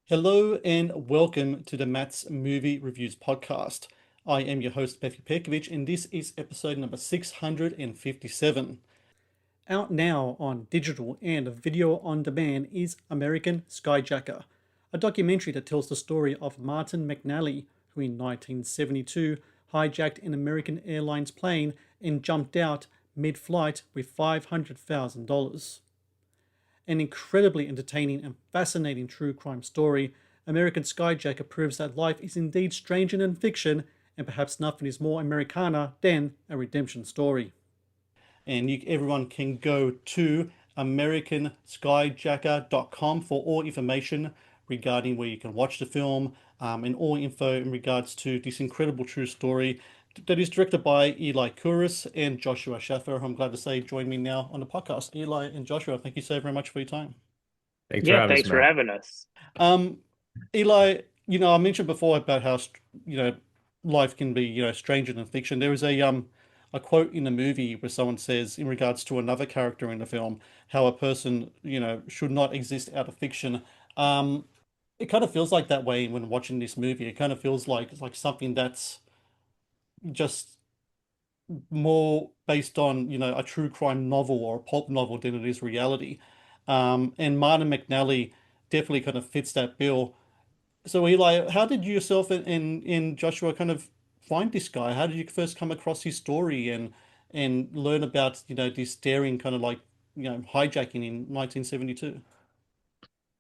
Hello and welcome to the Matt's Movie Reviews podcast. I am your host, Matthew Pejkovic, and this is episode number 657. Out now on digital and video on demand is American Skyjacker, a documentary that tells the story of Martin McNally, who in 1972 hijacked an American Airlines plane and jumped out mid flight with $500,000. An incredibly entertaining and fascinating true crime story, American Skyjacker proves that life is indeed stranger than fiction, and perhaps nothing is more Americana than a redemption story. And everyone can go to americanskyjacker.com for all information regarding where you can watch the film, and all info in regards to this incredible true story that is directed by Eli Kooris and Joshua Shaffer, who I'm glad to say join me now on the podcast. Eli and Joshua, thank you so very much for your time. Thanks for Yeah, having us, thanks for Matt. having us. Um, Eli, I mentioned before about how life can be stranger than fiction. There is a quote in the movie where someone says in regards to another character in the film how a person should not exist out of fiction. Um, it kind of feels like that way when watching this movie. It kind of feels like it's like something that's just more based on a true crime novel or a pulp novel than it is reality. And Martin McNally definitely kind of fits that bill. So Eli, how did you yourself and Joshua kind of find this guy? How did you first come across his story and learn about this daring kind of like hijacking in 1972?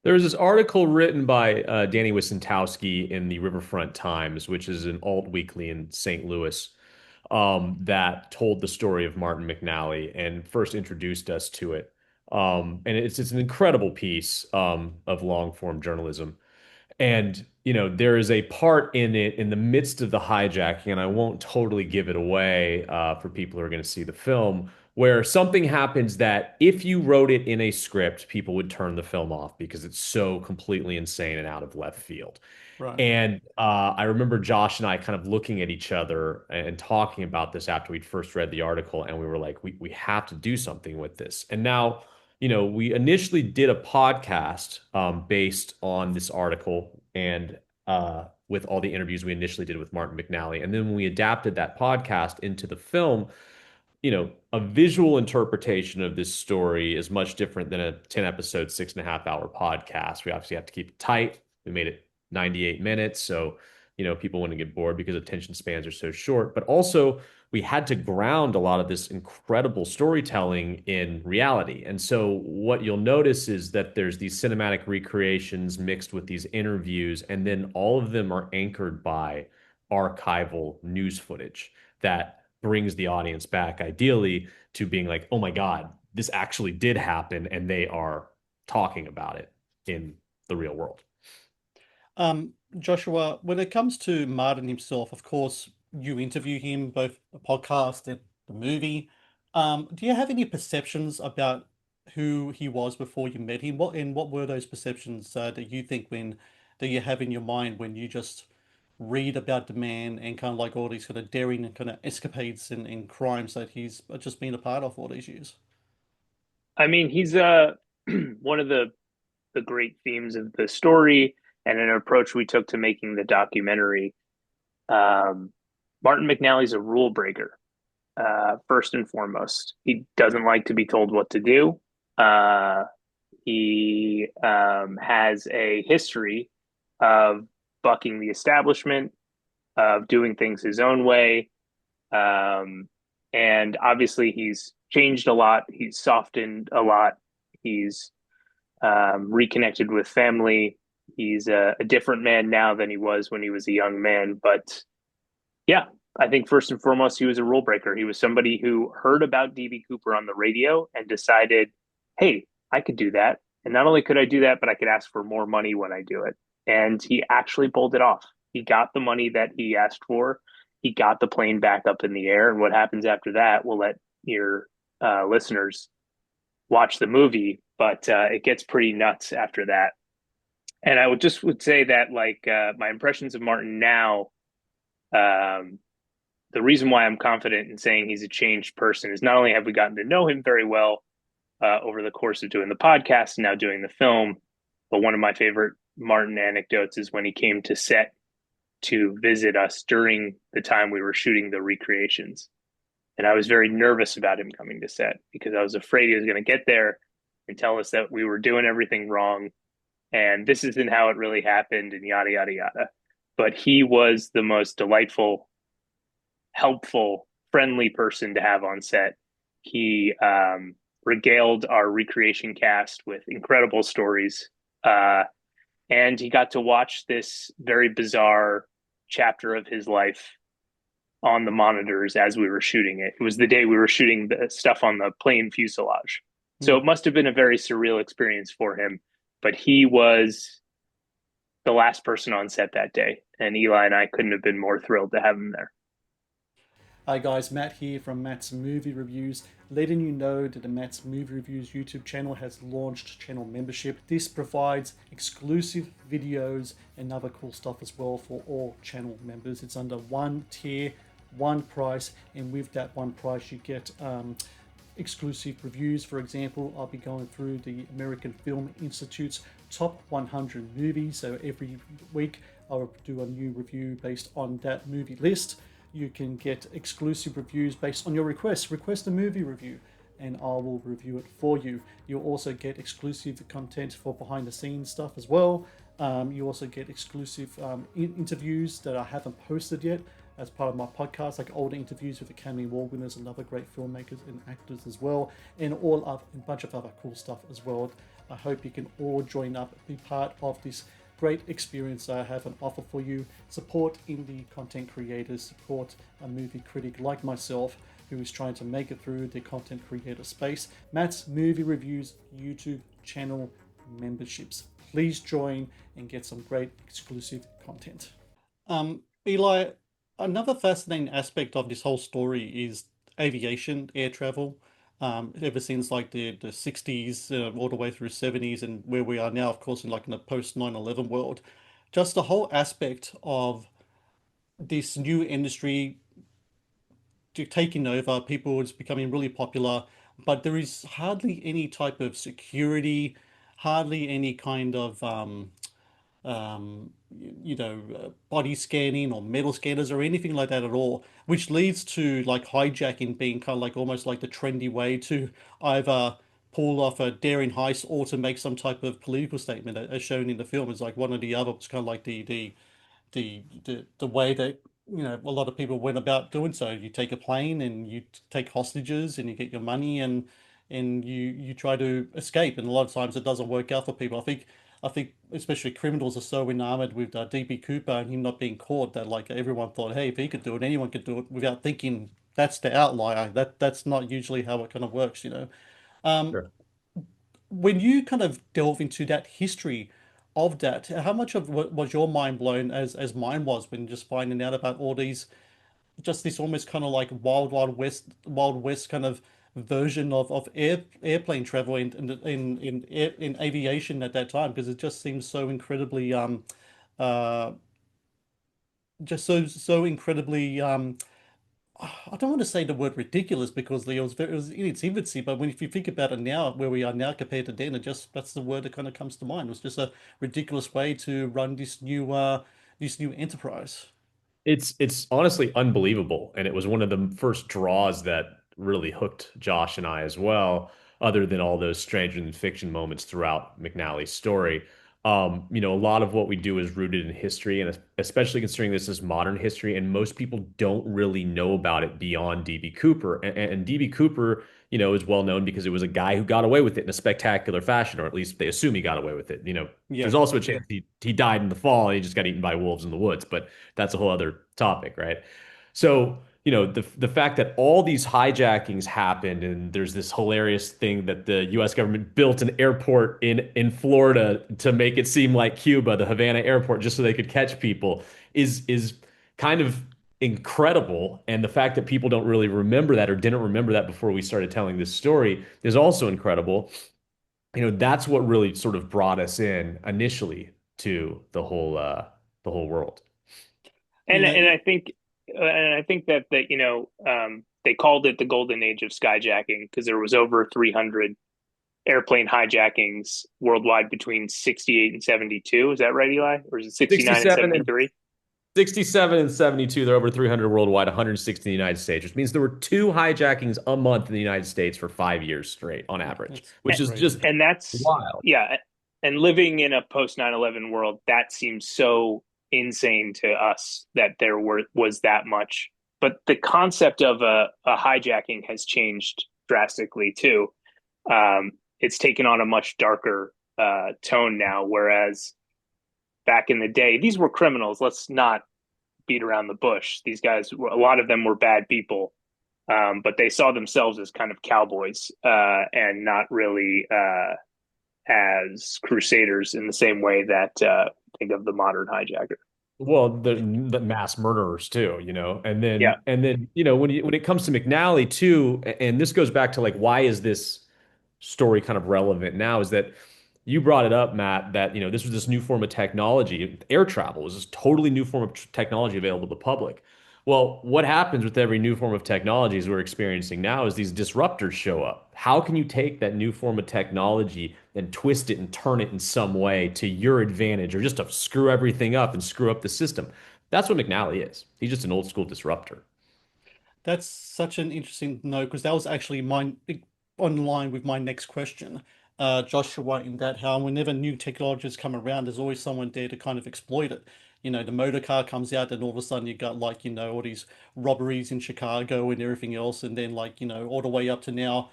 There was this article written by Danny Wicentowski in the Riverfront Times, which is an alt weekly in St. Louis, that told the story of Martin McNally and first introduced us to it. And it's an incredible piece of long form journalism. And, there is a part in it in the midst of the hijacking, and I won't totally give it away for people who are going to see the film, where something happens that if you wrote it in a script, people would turn the film off because it's so completely insane and out of left field. Right. And I remember Josh and I kind of looking at each other and talking about this after we'd first read the article, and we were like, we have to do something with this. And now, we initially did a podcast based on this article and with all the interviews we initially did with Martin McNally. And then when we adapted that podcast into the film, a visual interpretation of this story is much different than a 10 episode, 6.5 hour podcast. We obviously have to keep it tight. We made it 98 minutes. So, people wouldn't get bored because attention spans are so short. But also, we had to ground a lot of this incredible storytelling in reality. And so, what you'll notice is that there's these cinematic recreations mixed with these interviews, and then all of them are anchored by archival news footage that brings the audience back, ideally, to being like, oh my God, this actually did happen, and they are talking about it in the real world. Joshua, when it comes to Martin himself, of course, you interview him both the podcast and the movie. Do you have any perceptions about who he was before you met him? What were those perceptions that you think that you have in your mind when you just read about the man and kind of like all these kind of daring and kind of escapades and crimes that he's just been a part of all these years? I mean, he's one of the great themes of the story and an approach we took to making the documentary. Um, Martin McNally's a rule breaker, first and foremost. He doesn't like to be told what to do. Uh, he has a history of bucking the establishment, of doing things his own way. Um, and obviously, he's changed a lot. He's softened a lot. He's reconnected with family. He's a different man now than he was when he was a young man. But yeah, I think first and foremost, he was a rule breaker. He was somebody who heard about DB Cooper on the radio and decided, hey, I could do that. And not only could I do that, but I could ask for more money when I do it. And he actually pulled it off. He got the money that he asked for. He got the plane back up in the air. And what happens after that, we'll let your listeners watch the movie, but it gets pretty nuts after that. And I would say that my impressions of Martin now, um, the reason why I'm confident in saying he's a changed person is not only have we gotten to know him very well over the course of doing the podcast and now doing the film, but one of my favorite Martin anecdotes is when he came to set to visit us during the time we were shooting the recreations. And I was very nervous about him coming to set because I was afraid he was going to get there and tell us that we were doing everything wrong and this isn't how it really happened and yada, yada, yada. But he was the most delightful, helpful, friendly person to have on set. He regaled our recreation cast with incredible stories. And he got to watch this very bizarre chapter of his life on the monitors as we were shooting it. It was the day we were shooting the stuff on the plane fuselage. So Mm. it must have been a very surreal experience for him. But he was the last person on set that day. And Eli and I couldn't have been more thrilled to have him there. Hi guys, Matt here from Matt's Movie Reviews, letting you know that the Matt's Movie Reviews YouTube channel has launched channel membership. This provides exclusive videos and other cool stuff as well for all channel members. It's under one tier, one price, and with that one price you get exclusive reviews. For example, I'll be going through the American Film Institute's top 100 movies, so every week I'll do a new review based on that movie list. You can get exclusive reviews based on your requests. Request a movie review and I will review it for you. You'll also get exclusive content for behind the scenes stuff as well. You also get exclusive interviews that I haven't posted yet as part of my podcast, like older interviews with Academy Award winners and other great filmmakers and actors as well, and a bunch of other cool stuff as well. I hope you can all join up, be part of this great experience I have an offer for you. Support indie content creators, support a movie critic like myself who is trying to make it through the content creator space. Matt's Movie Reviews YouTube channel memberships. Please join and get some great exclusive content. Eli, another fascinating aspect of this whole story is aviation, air travel. Ever since like the 60s, all the way through 70s, and where we are now, of course, in a post 9/11 world, just the whole aspect of this new industry taking over, people is becoming really popular, but there is hardly any type of security, hardly any kind of um, body scanning or metal scanners or anything like that at all, which leads to like hijacking being kind of like almost like the trendy way to either pull off a daring heist or to make some type of political statement, as shown in the film. Is like one or the other. It's kind of like the way that a lot of people went about doing so. You take a plane and you take hostages and you get your money and you try to escape. And a lot of times it doesn't work out for people. I think especially criminals are so enamored with DB Cooper and him not being caught that like everyone thought, hey, if he could do it, anyone could do it, without thinking that's the outlier. That's not usually how it kind of works. Um, Sure. when you kind of delve into that history of that, how much of what was your mind blown as mine was when just finding out about all these, just this almost kind of like wild west kind of version of airplane travel in aviation at that time, because it just seems so incredibly uh just so incredibly I don't want to say the word ridiculous because it was in its infancy, but if you think about it now, where we are now compared to then, it just that's the word that kind of comes to mind. It was just a ridiculous way to run this new enterprise. It's honestly unbelievable, and it was one of the first draws that really hooked Josh and I as well, other than all those stranger than fiction moments throughout McNally's story. A lot of what we do is rooted in history, and especially considering this is modern history, and most people don't really know about it beyond DB Cooper. And DB Cooper, is well known because it was a guy who got away with it in a spectacular fashion, or at least they assume he got away with it. Yeah. There's also a chance he died in the fall and he just got eaten by wolves in the woods, but that's a whole other topic, right? So, the fact that all these hijackings happened and there's this hilarious thing that the US government built an airport in Florida to make it seem like Cuba, the Havana airport, just so they could catch people is kind of incredible. And the fact that people don't really remember that or didn't remember that before we started telling this story is also incredible. That's what really sort of brought us in initially to the whole world. You know, And I think that they called it the golden age of skyjacking because there was over 300 airplane hijackings worldwide between 68 and 72. Is that right, Eli? Or is it 69 and 67 and 73? 67 and 72. They're over 300 worldwide, 160 in the United States, which means there were two hijackings a month in the United States for 5 years straight on average, That's which is just crazy. And that's, wild. yeah. And living in a post 9/11 world, that seems so insane to us that was that much. But the concept of a hijacking has changed drastically too. It's taken on a much darker tone now, whereas back in the day, these were criminals. Let's not beat around the bush. These guys, a lot of them were bad people, but they saw themselves as kind of cowboys and not really as crusaders in the same way that think of the modern hijacker. Well, the mass murderers too, you know, and Yeah, then you know when it comes to McNally too, and this goes back to like why is this story kind of relevant now? Is that you brought it up, Matt, that you know this was this new form of technology. Air travel was this totally new form of technology available to the public. Well, what happens with every new form of technology as we're experiencing now is these disruptors show up. How can you take that new form of technology and twist it and turn it in some way to your advantage or just to screw everything up and screw up the system? That's what McNally is. He's just an old school disruptor. That's such an interesting note because that was actually mine on line with my next question, Joshua, in that how whenever new technologies come around, there's always someone there to kind of exploit it. You know, the motor car comes out, and all of a sudden you got like, all these robberies in Chicago and everything else, and then like, all the way up to now,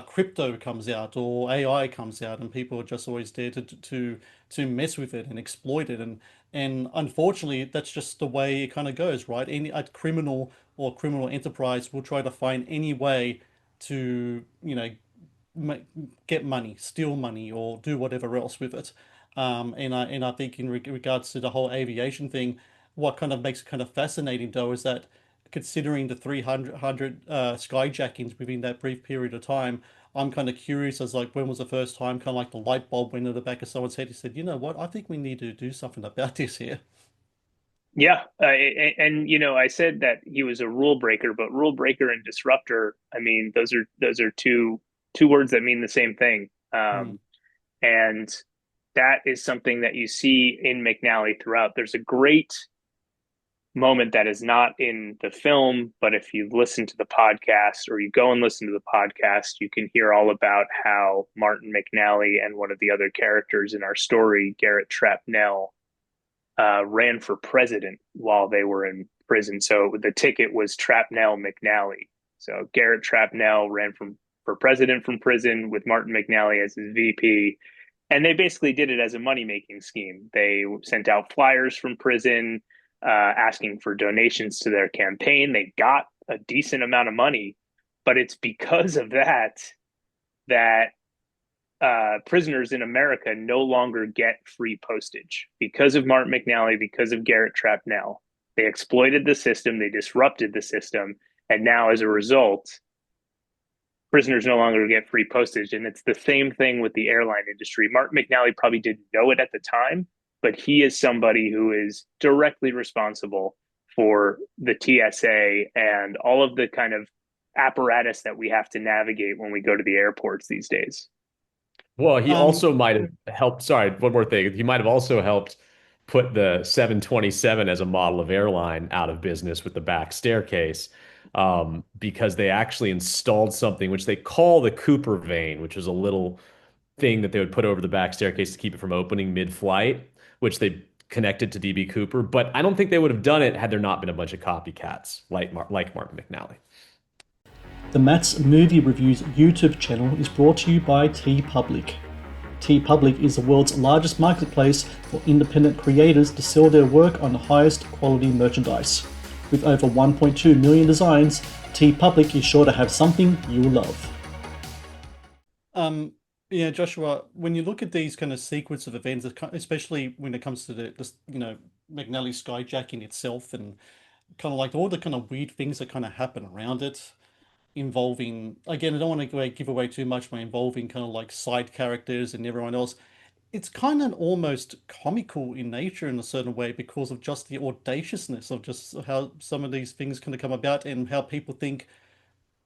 crypto comes out or AI comes out, and people are just always there to mess with it and exploit it. And unfortunately, that's just the way it kind of goes, right? Any a criminal or criminal enterprise will try to find any way to, ma get money, steal money, or do whatever else with it. And I think in regards to the whole aviation thing, what kind of makes it kind of fascinating though is that considering the 300 skyjackings within that brief period of time, I'm kind of curious as like when was the first time kind of like the light bulb went in the back of someone's head. He said, you know what, I think we need to do something about this here. yeah, and I said that he was a rule breaker, but rule breaker and disruptor, I mean, those are two words that mean the same thing. Hmm. And that is something that you see in McNally throughout. There's a great moment that is not in the film, but if you listen to the podcast or you go and listen to the podcast, you can hear all about how Martin McNally and one of the other characters in our story, Garrett Trapnell, ran for president while they were in prison. So the ticket was Trapnell McNally. So Garrett Trapnell ran for president from prison with Martin McNally as his VP. And they basically did it as a money making scheme. They sent out flyers from prison asking for donations to their campaign. They got a decent amount of money, but it's because of that prisoners in America no longer get free postage because of Martin McNally, because of Garrett Trapnell. They exploited the system, they disrupted the system, and now as a result, prisoners no longer get free postage. And it's the same thing with the airline industry. Martin McNally probably didn't know it at the time, but he is somebody who is directly responsible for the TSA and all of the kind of apparatus that we have to navigate when we go to the airports these days. Well, he Um, also might have helped. Sorry, one more thing. He might have also helped put the 727 as a model of airline out of business with the back staircase, because they actually installed something which they call the Cooper vane, which is a little thing that they would put over the back staircase to keep it from opening mid-flight, which they connected to DB Cooper. But I don't think they would have done it had there not been a bunch of copycats like Martin McNally. the Matt's Movie Reviews YouTube channel is brought to you by TeePublic. TeePublic is the world's largest marketplace for independent creators to sell their work on the highest quality merchandise. With over 1.2 million designs, TeePublic is sure to have something you'll love. Yeah, Joshua, when you look at these kind of sequence of events, especially when it comes to the McNally skyjacking itself and kind of like all the kind of weird things that kind of happen around it, involving, again, I don't want to give away too much by involving kind of like side characters and everyone else. It's kind of almost comical in nature in a certain way because of just the audaciousness of just how some of these things kind of come about and how people think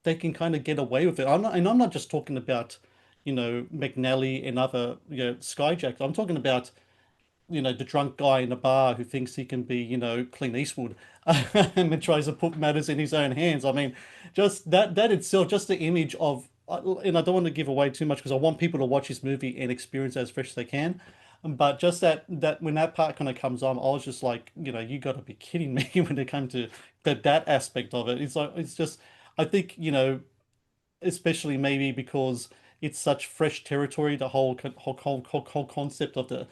they can kind of get away with it. I'm not just talking about, McNally and other, skyjackers. I'm talking about, the drunk guy in the bar who thinks he can be, Clint Eastwood and then tries to put matters in his own hands. I mean, just that itself, just the image of, and I don't want to give away too much because I want people to watch this movie and experience it as fresh as they can. But just that when that part kind of comes on, I was just like, you got to be kidding me when it came to that aspect of it. It's like it's just, I think, especially maybe because it's such fresh territory, the whole concept of the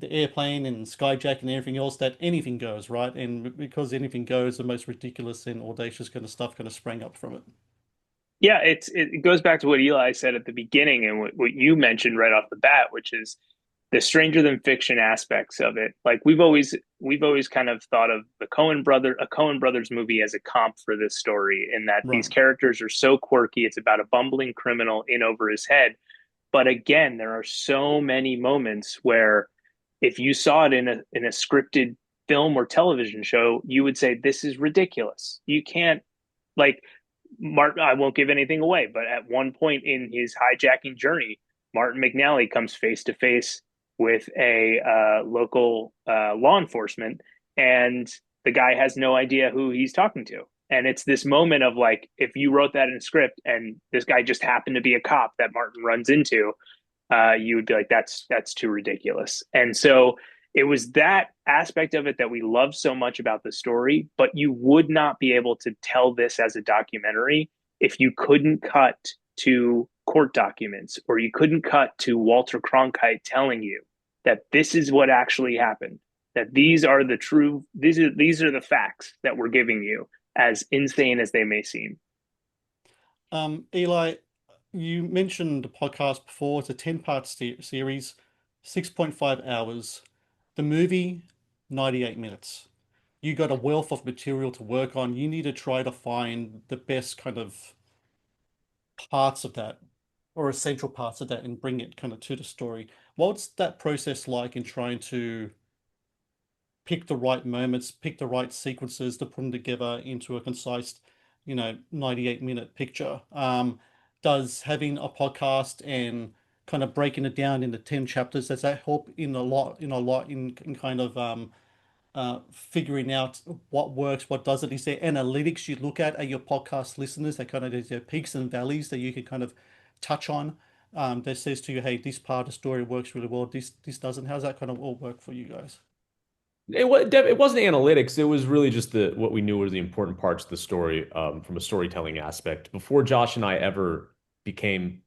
airplane and skyjack and everything else, that anything goes, right? And because anything goes, the most ridiculous and audacious kind of stuff kind of sprang up from it. Yeah, it goes back to what Eli said at the beginning and what you mentioned right off the bat, which is the stranger than fiction aspects of it. Like we've always kind of thought of a Coen brothers movie as a comp for this story, in that these Right. characters are so quirky. It's about a bumbling criminal in over his head. But again, there are so many moments where if you saw it in a scripted film or television show, you would say this is ridiculous. You can't, like, Martin, I won't give anything away, but at one point in his hijacking journey, Martin McNally comes face to face with a local law enforcement, and the guy has no idea who he's talking to. And it's this moment of like, if you wrote that in a script and this guy just happened to be a cop that Martin runs into, you would be like, that's too ridiculous. And so it was that aspect of it that we love so much about the story, but you would not be able to tell this as a documentary if you couldn't cut to court documents, or you couldn't cut to Walter Cronkite telling you that this is what actually happened, that these are the facts that we're giving you, as insane as they may seem. Eli, you mentioned the podcast before. It's a 10-part series, 6.5 hours. The movie, 98 minutes. You got a wealth of material to work on. You need to try to find the best kind of parts of that, or essential parts of that, and bring it kind of to the story. What's that process like in trying to pick the right moments, pick the right sequences to put them together into a concise, 98-minute picture? Does having a podcast and kind of breaking it down into 10 chapters, does that help in kind of figuring out what works, what doesn't? Is there analytics you look at your podcast listeners that kind of, there's their peaks and valleys that you can kind of touch on, that says to you, hey, this part of the story works really well, this doesn't? How's that kind of all work for you guys? It wasn't analytics. It was really just the what we knew were the important parts of the story, from a storytelling aspect. Before Josh and I ever became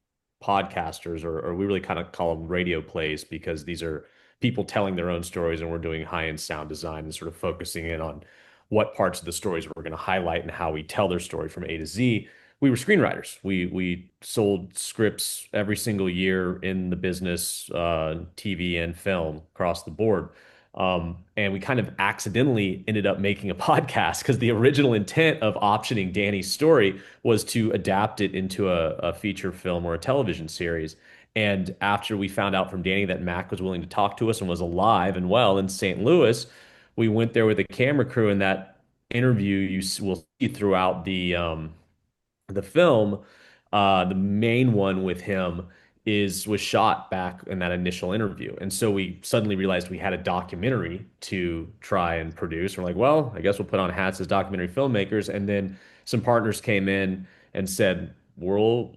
podcasters, or we really kind of call them radio plays, because these are people telling their own stories, and we're doing high-end sound design and sort of focusing in on what parts of the stories we're going to highlight and how we tell their story from A to Z. We were screenwriters. We sold scripts every single year in the business, TV and film across the board. And we kind of accidentally ended up making a podcast because the original intent of optioning Danny's story was to adapt it into a feature film or a television series. And after we found out from Danny that Mac was willing to talk to us and was alive and well in St. Louis, we went there with a camera crew. And that interview will see throughout the film, the main one with him was shot back in that initial interview. And so we suddenly realized we had a documentary to try and produce. We're like, well, I guess we'll put on hats as documentary filmmakers. And then some partners came in and said, we'll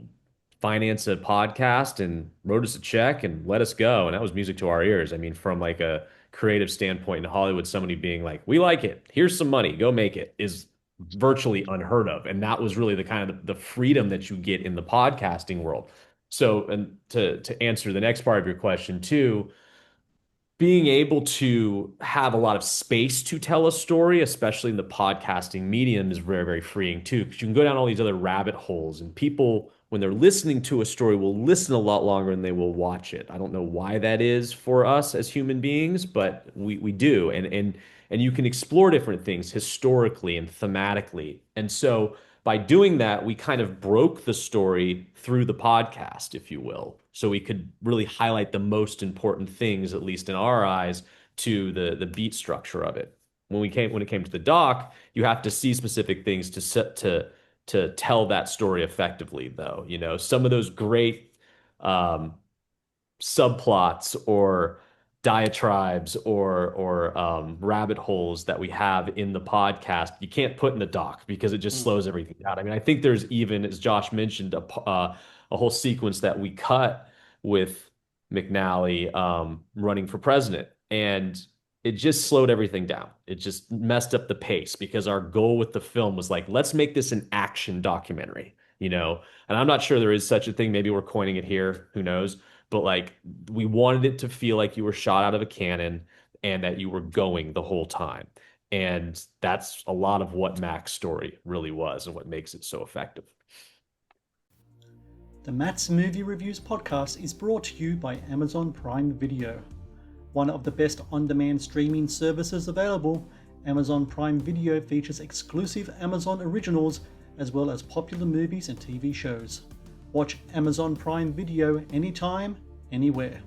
finance a podcast, and wrote us a check and let us go. And that was music to our ears. I mean, from like a creative standpoint in Hollywood, somebody being like, we like it, here's some money, go make it, is virtually unheard of. And that was really the kind of the freedom that you get in the podcasting world. So, and to answer the next part of your question too, being able to have a lot of space to tell a story, especially in the podcasting medium, is very, very freeing too, because you can go down all these other rabbit holes, and people, when they're listening to a story, will listen a lot longer than they will watch it. I don't know why that is for us as human beings, but we do. And you can explore different things historically and thematically. And so by doing that, we kind of broke the story through the podcast, if you will. So we could really highlight the most important things, at least in our eyes, to the beat structure of it. When it came to the doc, you have to see specific things to tell that story effectively, though. Some of those great um, subplots or diatribes or rabbit holes that we have in the podcast you can't put in the doc because it just Mm. slows everything down. I mean, I think there's even, as Josh mentioned, a whole sequence that we cut with McNally running for president, and it just slowed everything down. It just messed up the pace because our goal with the film was like, let's make this an action documentary, you know? And I'm not sure there is such a thing. Maybe we're coining it here. Who knows? But like we wanted it to feel like you were shot out of a cannon and that you were going the whole time. And that's a lot of what Mac's story really was and what makes it so effective. The Matt's Movie Reviews podcast is brought to you by Amazon Prime Video. One of the best on-demand streaming services available, Amazon Prime Video features exclusive Amazon originals as well as popular movies and TV shows. Watch Amazon Prime Video anytime, anywhere.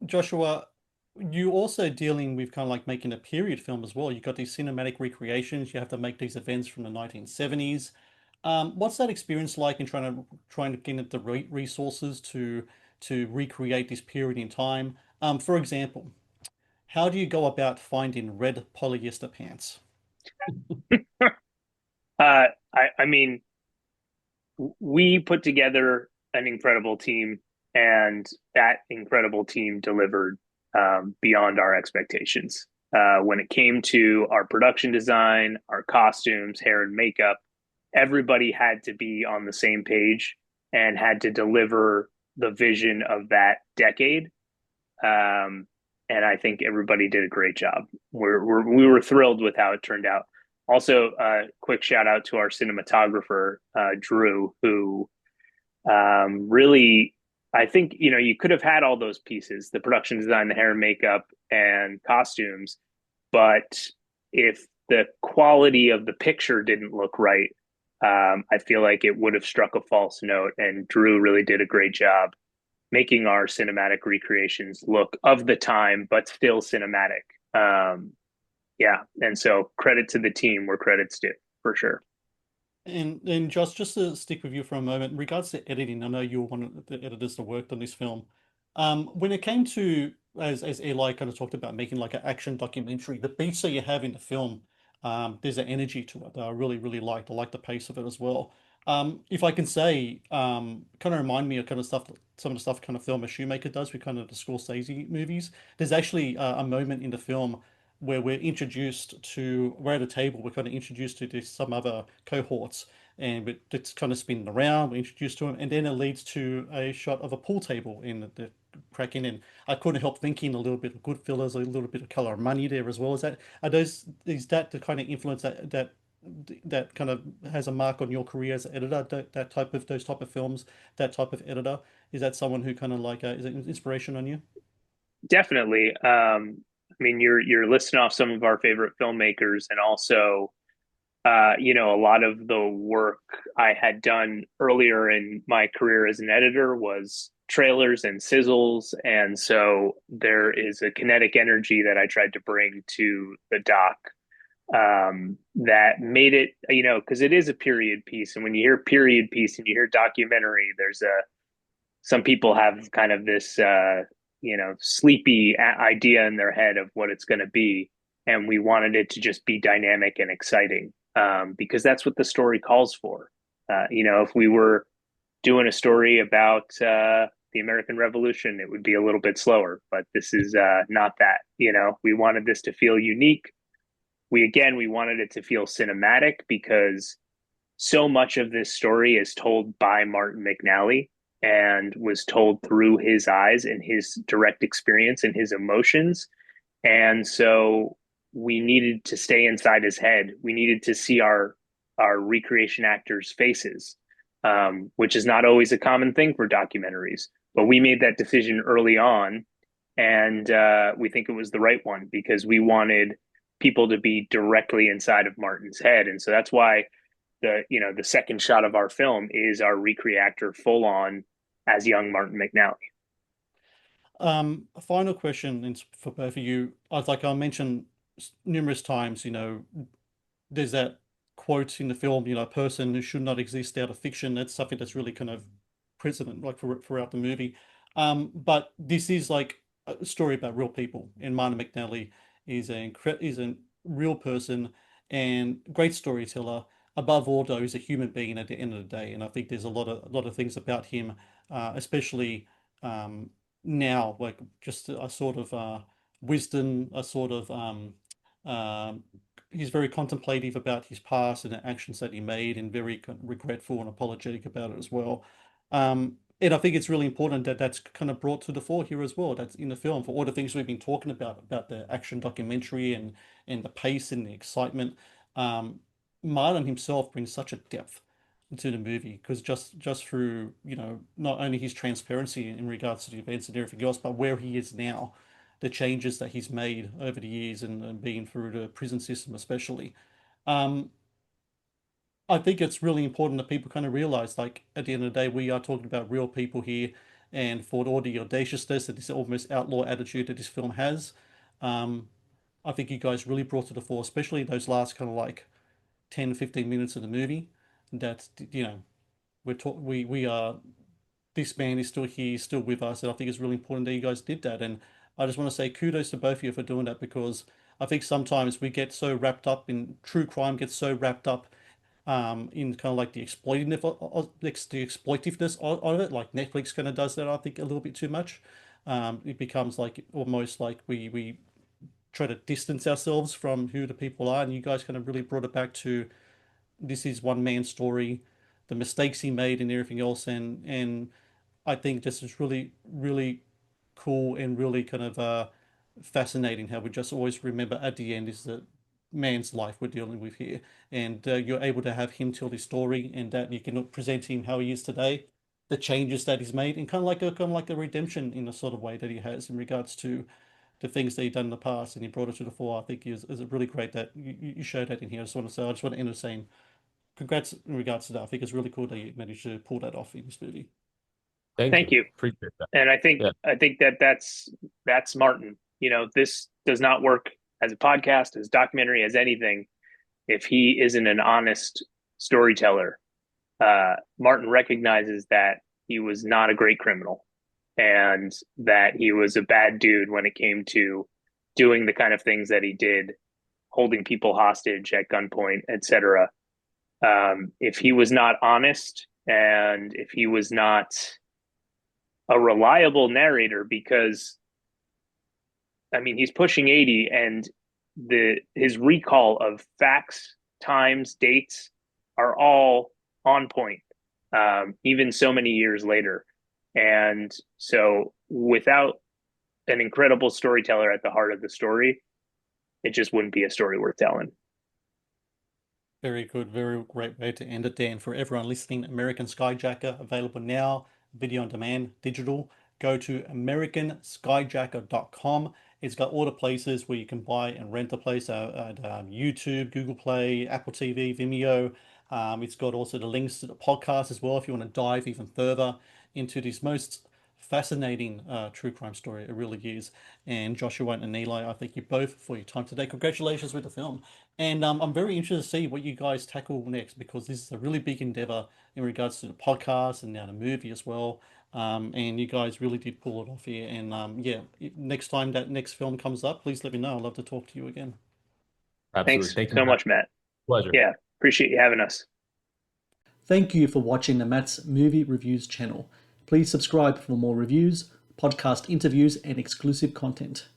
Joshua, you also dealing with kind of like making a period film as well. You've got these cinematic recreations. You have to make these events from the 1970s. What's that experience like in trying to get the resources to recreate this period in time? For example, how do you go about finding red polyester pants? I mean, we put together an incredible team, and that incredible team delivered beyond our expectations. When it came to our production design, our costumes, hair, and makeup, everybody had to be on the same page and had to deliver the vision of that decade. Um, and I think everybody did a great job. We were thrilled with how it turned out. Also, quick shout out to our cinematographer, Drew, who really, I think, you know, you could have had all those pieces, the production design, the hair and makeup and costumes, but if the quality of the picture didn't look right, I feel like it would have struck a false note. And Drew really did a great job making our cinematic recreations look of the time, but still cinematic. Yeah. And so credit to the team where credit's due, for sure. And just to stick with you for a moment, in regards to editing, I know you were one of the editors that worked on this film. When it came to, as Eli kind of talked about, making like an action documentary, the beats that you have in the film, there's an energy to it that I really, really liked. I like the pace of it as well. If I can say, kind of remind me of kind of stuff, some of the stuff kind of film a Shoemaker does with kind of the Scorsese movies. There's actually a moment in the film where we're at a table, we're kind of introduced to this, some other cohorts, and it's kind of spinning around, we're introduced to them, and then it leads to a shot of a pool table in the cracking in. I couldn't help thinking a little bit of Goodfellas, a little bit of Color of Money there as well. Is that the kind of influence that kind of has a mark on your career as an editor, that type of those type of films, that type of editor? Is that someone who kind of like is an inspiration on you? Definitely. I mean, you're listing off some of our favorite filmmakers, and also, you know, a lot of the work I had done earlier in my career as an editor was trailers and sizzles, and so there is a kinetic energy that I tried to bring to the doc that made it, you know, because it is a period piece, and when you hear period piece and you hear documentary, there's a some people have kind of this you know, sleepy idea in their head of what it's going to be, and we wanted it to just be dynamic and exciting because that's what the story calls for. You know, if we were doing a story about the American Revolution, it would be a little bit slower, but this is not that. You know, we wanted this to feel unique. We wanted it to feel cinematic because so much of this story is told by Martin McNally and was told through his eyes and his direct experience and his emotions. And so we needed to stay inside his head. We needed to see our recreation actors' faces, which is not always a common thing for documentaries. But we made that decision early on, and we think it was the right one because we wanted people to be directly inside of Martin's head, and so that's why the second shot of our film is our recreator full on as young Martin McNally. A final question for both of you. I mentioned numerous times, there's that quote in the film, a person who should not exist out of fiction. That's something that's really kind of president, like throughout the movie. But this is like a story about real people, and Martin McNally is a real person and great storyteller. Above all, though, he's a human being at the end of the day, and I think there's a lot of things about him, especially now, like just a sort of wisdom, a sort of um, he's very contemplative about his past and the actions that he made, and very regretful and apologetic about it as well. And I think it's really important that that's kind of brought to the fore here as well. That's in the film for all the things we've been talking about the action documentary and the pace and the excitement. Um, Marlon himself brings such a depth into the movie because just through, not only his transparency in regards to the events and everything else, but where he is now, the changes that he's made over the years and being through the prison system especially. Um, I think it's really important that people kind of realize, like, at the end of the day, we are talking about real people here, and for all the audaciousness that this almost outlaw attitude that this film has, um, I think you guys really brought to the fore, especially those last kind of like 10, 15 minutes of the movie. That, we are, this man is still here, still with us, and I think it's really important that you guys did that. And I just want to say kudos to both of you for doing that, because I think sometimes we get so wrapped up in true crime, gets so wrapped up in kind of like the exploitiveness of it, like Netflix kind of does that, I think, a little bit too much. It becomes like almost like we try to distance ourselves from who the people are, and you guys kind of really brought it back to this is one man's story, the mistakes he made and everything else, and I think this is really, really cool and really kind of fascinating how we just always remember at the end is the man's life we're dealing with here. And you're able to have him tell his story and that you can present him how he is today, the changes that he's made, and kind of like a redemption in the sort of way that he has in regards to the things that he's done in the past, and he brought it to the fore. I think is really great that you showed that in here. I just want to end with saying congrats in regards to that. I think it's really cool that you managed to pull that off in this movie. Thank Thank you. you. Appreciate that. And Yeah. I think that that's Martin. This does not work as a podcast, as a documentary, as anything if he isn't an honest storyteller. Martin recognizes that he was not a great criminal and that he was a bad dude when it came to doing the kind of things that he did, holding people hostage at gunpoint, etc. If he was not honest and if he was not a reliable narrator, because I mean he's pushing 80 and his recall of facts, times, dates are all on point, even so many years later. And so, without an incredible storyteller at the heart of the story, it just wouldn't be a story worth telling. Very good, very great way to end it there. And for everyone listening, American Skyjacker, available now, video on demand, digital. Go to americanskyjacker.com. It's got all the places where you can buy and rent a place at YouTube, Google Play, Apple TV, Vimeo. It's got also the links to the podcast as well if you want to dive even further into this most fascinating true crime story. It really is. And Joshua and Eli, I thank you both for your time today. Congratulations with the film. And I'm very interested to see what you guys tackle next, because this is a really big endeavor in regards to the podcast and now the movie as well. And you guys really did pull it off here. And yeah, next time that next film comes up, please let me know. I'd love to talk to you again. Absolutely. Thanks Thank you, so Matt. much, Matt. Pleasure. Yeah, appreciate you having us. Thank you for watching the Matt's Movie Reviews channel. Please subscribe for more reviews, podcast interviews, and exclusive content.